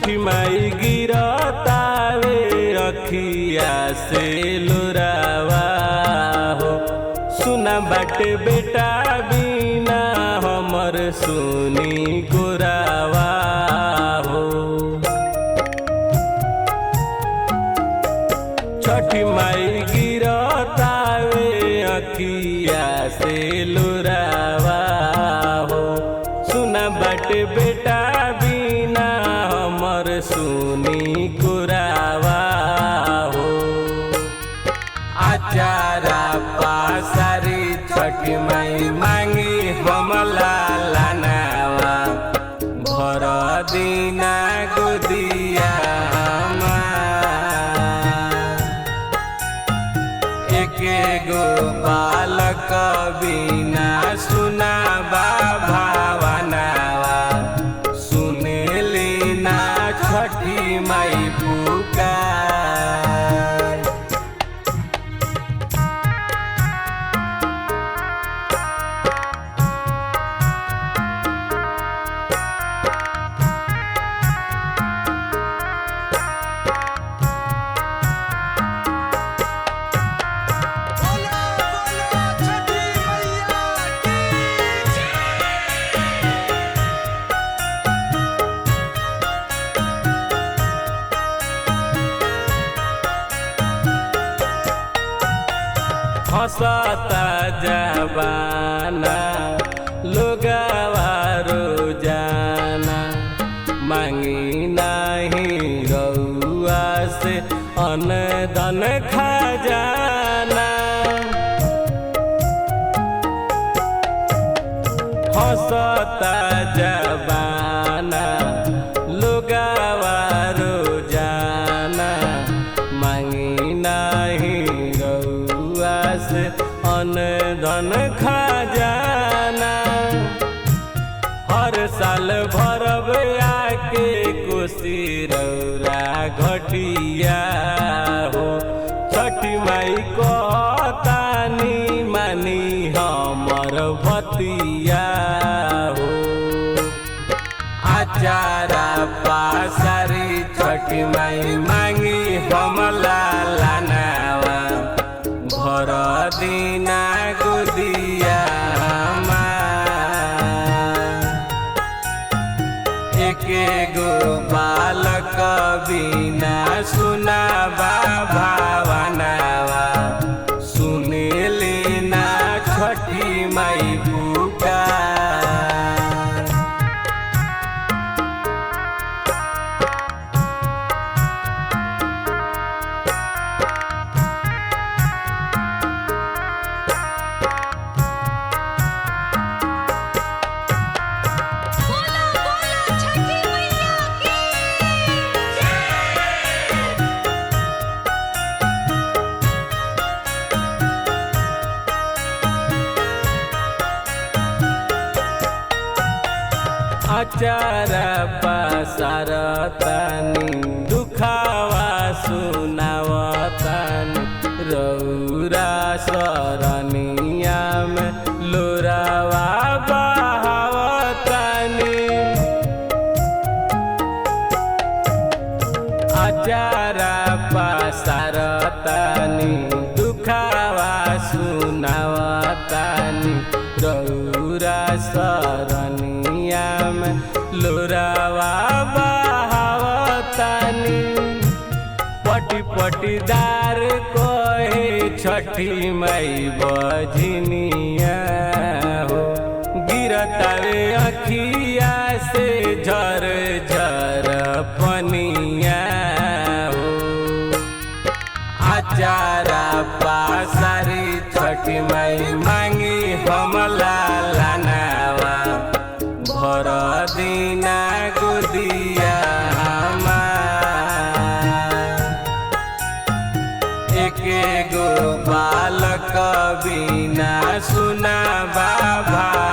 छठी माई गिरतावे अखिया से लोरावा हो। सुना बाटे बेटा बिना हमर सुनी गोरावा हो। छठी माई गिरतावे अखिया से लोरावा हो। सुना बाटे बेटा बिना हमर सुनी गोरावा हो। आचारा पासारी छठी माई मांगी हमला लानावा। भर दिना गोदिया एके गो बालक बिना सुना भावनावा। सुनेली ना छठी माई पुकार। हंसता जवाना लोगावा रोजाना। मांगी नहीं रउआ से अन्न धन खजाना। हंसता जवाना लोगावा रोजाना। मांगी नहीं से अन्न धन खजाना। हर साल भरब आके कोसी रौरा घटिया हो। छठी माई कहतानी मानी हमर भतिया हो। आचारा पासारी छठी माई मांगी हमला लानावा। भर दिना गोदिया एके गो बालक बिना सुना भावनावा। सुनेली ना छठी माई पुकार। आचारा पासारतानी दुखावा सुनावतानी। रौरा सरनिया में लोरावा बहावतानी। आचारा पासारतानी दुखावा सुनावतानी। रौरा सरनिया में लोरावा बहावतानी। पटी पटीदार कहे छठी माई बजनिया हो। गिरतावे अखिया से झर झर पनिया हो। आचारा पासारी छठी माई मांगी हमला लानावा। भर दिना गोदिया एके गो बालक बिना सुना भावनावा।